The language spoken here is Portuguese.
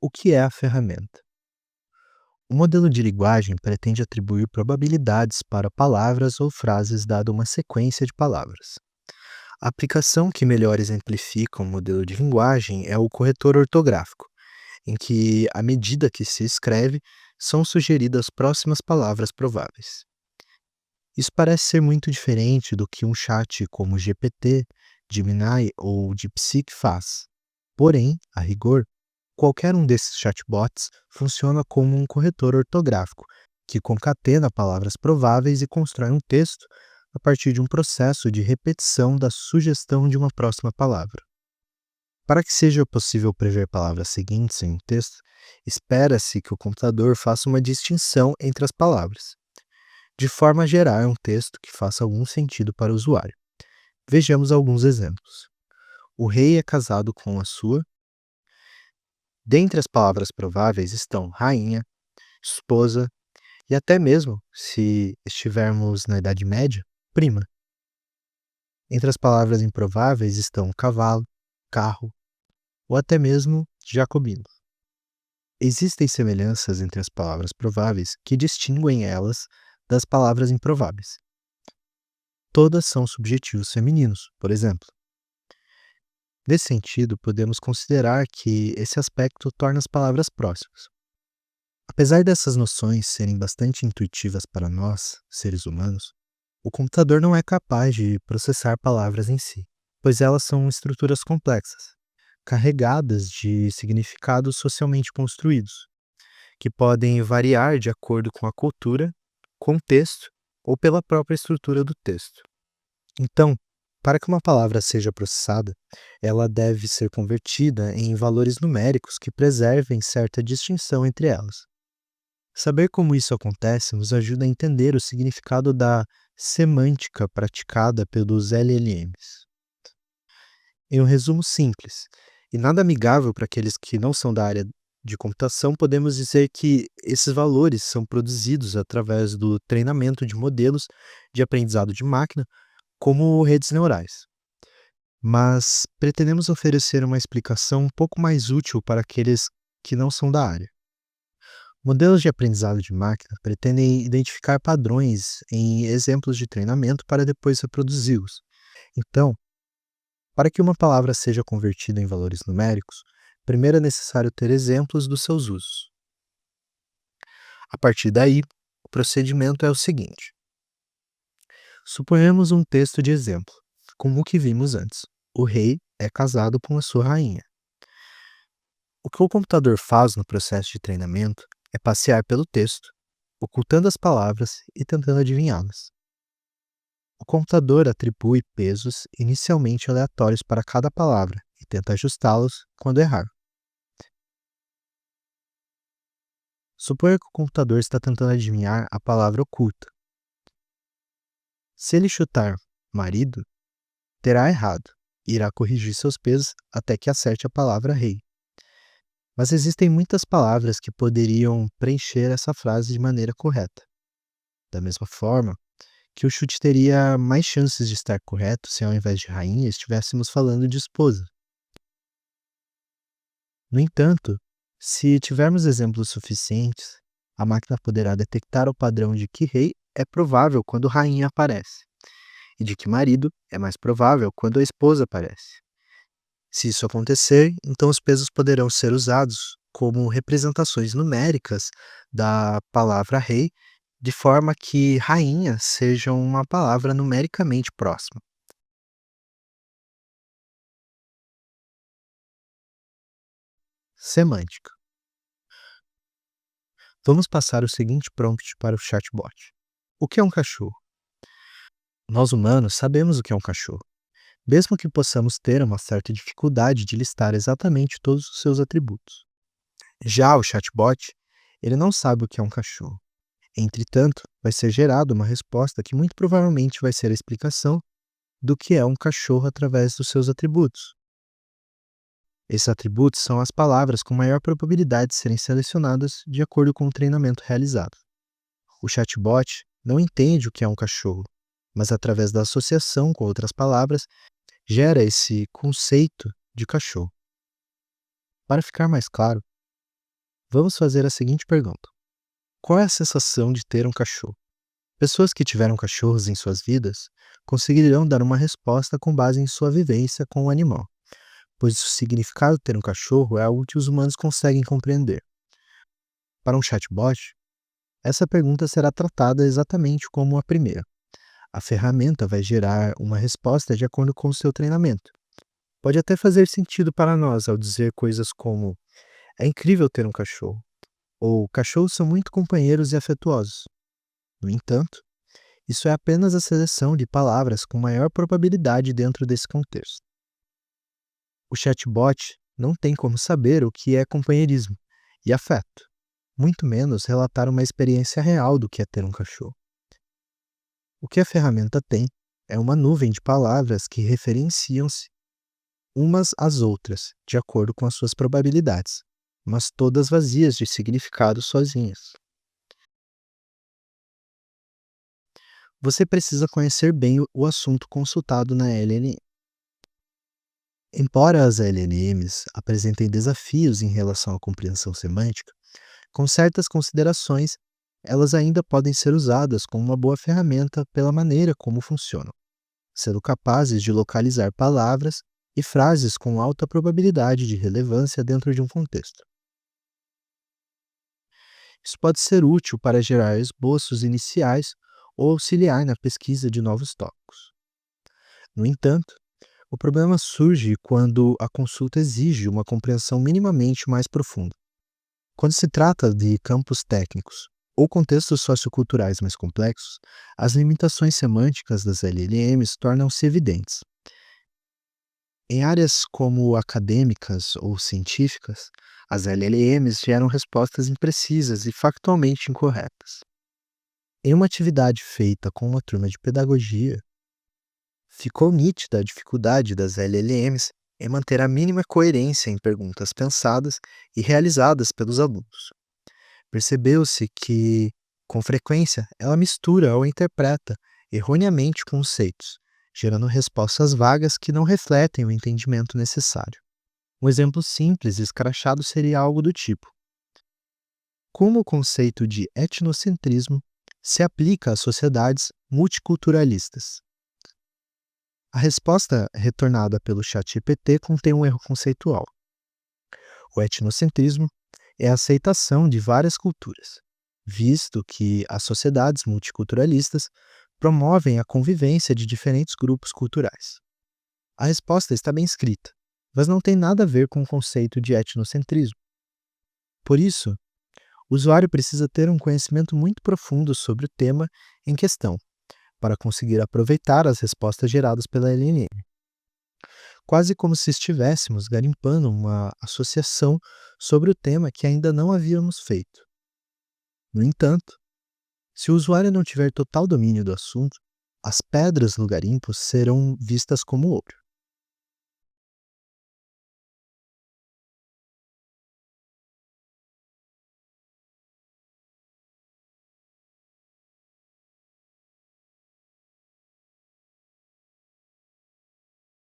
O que é a ferramenta? O modelo de linguagem pretende atribuir probabilidades para palavras ou frases dada uma sequência de palavras. A aplicação que melhor exemplifica um modelo de linguagem é o corretor ortográfico, em que, à medida que se escreve, são sugeridas próximas palavras prováveis. Isso parece ser muito diferente do que um chat como o GPT, Gemini ou DeepSeek faz. Porém, a rigor, qualquer um desses chatbots funciona como um corretor ortográfico, que concatena palavras prováveis e constrói um texto a partir de um processo de repetição da sugestão de uma próxima palavra. Para que seja possível prever palavras seguintes em um texto, espera-se que o computador faça uma distinção entre as palavras, de forma a gerar um texto que faça algum sentido para o usuário. Vejamos alguns exemplos. O rei é casado com a sua. Dentre as palavras prováveis estão rainha, esposa e até mesmo, se estivermos na Idade Média, prima. Entre as palavras improváveis estão cavalo, carro ou até mesmo jacobino. Existem semelhanças entre as palavras prováveis que distinguem elas das palavras improváveis. Todas são subjetivos femininos, por exemplo. Nesse sentido, podemos considerar que esse aspecto torna as palavras próximas. Apesar dessas noções serem bastante intuitivas para nós, seres humanos, o computador não é capaz de processar palavras em si, pois elas são estruturas complexas, carregadas de significados socialmente construídos, que podem variar de acordo com a cultura, contexto ou pela própria estrutura do texto. Então, para que uma palavra seja processada, ela deve ser convertida em valores numéricos que preservem certa distinção entre elas. Saber como isso acontece nos ajuda a entender o significado da semântica praticada pelos LLMs. Em um resumo simples, e nada amigável para aqueles que não são da área de computação, podemos dizer que esses valores são produzidos através do treinamento de modelos de aprendizado de máquina, como redes neurais. Mas pretendemos oferecer uma explicação um pouco mais útil para aqueles que não são da área. Modelos de aprendizado de máquina pretendem identificar padrões em exemplos de treinamento para depois reproduzi-los. Então, para que uma palavra seja convertida em valores numéricos, primeiro é necessário ter exemplos dos seus usos. A partir daí, o procedimento é o seguinte: suponhamos um texto de exemplo, como o que vimos antes. O rei é casado com a sua rainha. O que o computador faz no processo de treinamento é passear pelo texto, ocultando as palavras e tentando adivinhá-las. O computador atribui pesos inicialmente aleatórios para cada palavra e tenta ajustá-los quando errar. Suponha que o computador está tentando adivinhar a palavra oculta. Se ele chutar marido, terá errado e irá corrigir seus pesos até que acerte a palavra rei. Mas existem muitas palavras que poderiam preencher essa frase de maneira correta. Da mesma forma que o chute teria mais chances de estar correto se ao invés de rainha estivéssemos falando de esposa. No entanto, se tivermos exemplos suficientes, a máquina poderá detectar o padrão de que rei é provável quando rainha aparece, e de que marido é mais provável quando a esposa aparece. Se isso acontecer, então os pesos poderão ser usados como representações numéricas da palavra rei, de forma que rainha seja uma palavra numericamente próxima. Semântica. Vamos passar o seguinte prompt para o chatbot. O que é um cachorro? Nós humanos sabemos o que é um cachorro, mesmo que possamos ter uma certa dificuldade de listar exatamente todos os seus atributos. Já o chatbot, ele não sabe o que é um cachorro. Entretanto, vai ser gerada uma resposta que muito provavelmente vai ser a explicação do que é um cachorro através dos seus atributos. Esses atributos são as palavras com maior probabilidade de serem selecionadas de acordo com o treinamento realizado. O chatbot não entende o que é um cachorro, mas através da associação com outras palavras, gera esse conceito de cachorro. Para ficar mais claro, Vamos fazer a seguinte pergunta: qual é a sensação de ter um cachorro? Pessoas que tiveram cachorros em suas vidas conseguirão dar uma resposta com base em sua vivência com o animal, pois o significado de ter um cachorro é algo que os humanos conseguem compreender. Para um chatbot, essa pergunta será tratada exatamente como a primeira. A ferramenta vai gerar uma resposta de acordo com o seu treinamento. Pode até fazer sentido para nós ao dizer coisas como: é incrível ter um cachorro, ou cachorros são muito companheiros e afetuosos. No entanto, isso é apenas a seleção de palavras com maior probabilidade dentro desse contexto. O chatbot não tem como saber o que é companheirismo e afeto, muito menos relatar uma experiência real do que é ter um cachorro. O que a ferramenta tem é uma nuvem de palavras que referenciam-se umas às outras, de acordo com as suas probabilidades, mas todas vazias de significado sozinhas. Você precisa conhecer bem o assunto consultado na LLM. Embora as LLMs apresentem desafios em relação à compreensão semântica, com certas considerações, elas ainda podem ser usadas como uma boa ferramenta pela maneira como funcionam, sendo capazes de localizar palavras e frases com alta probabilidade de relevância dentro de um contexto. Isso pode ser útil para gerar esboços iniciais ou auxiliar na pesquisa de novos tópicos. No entanto, o problema surge quando a consulta exige uma compreensão minimamente mais profunda. Quando se trata de campos técnicos ou contextos socioculturais mais complexos, as limitações semânticas das LLMs tornam-se evidentes. Em áreas como acadêmicas ou científicas, as LLMs geram respostas imprecisas e factualmente incorretas. Em uma atividade feita com uma turma de pedagogia, ficou nítida a dificuldade das LLMs em manter a mínima coerência em perguntas pensadas e realizadas pelos alunos. Percebeu-se que, com frequência, ela mistura ou interpreta erroneamente conceitos, gerando respostas vagas que não refletem o entendimento necessário. Um exemplo simples e escrachado seria algo do tipo: como o conceito de etnocentrismo se aplica às sociedades multiculturalistas? A resposta retornada pelo ChatGPT contém um erro conceitual. O etnocentrismo é a aceitação de várias culturas, visto que as sociedades multiculturalistas promovem a convivência de diferentes grupos culturais. A resposta está bem escrita, mas não tem nada a ver com o conceito de etnocentrismo. Por isso, o usuário precisa ter um conhecimento muito profundo sobre o tema em questão, para conseguir aproveitar as respostas geradas pela LLM. Quase como se estivéssemos garimpando uma associação sobre o tema que ainda não havíamos feito. No entanto, se o usuário não tiver total domínio do assunto, as pedras no garimpo serão vistas como ouro.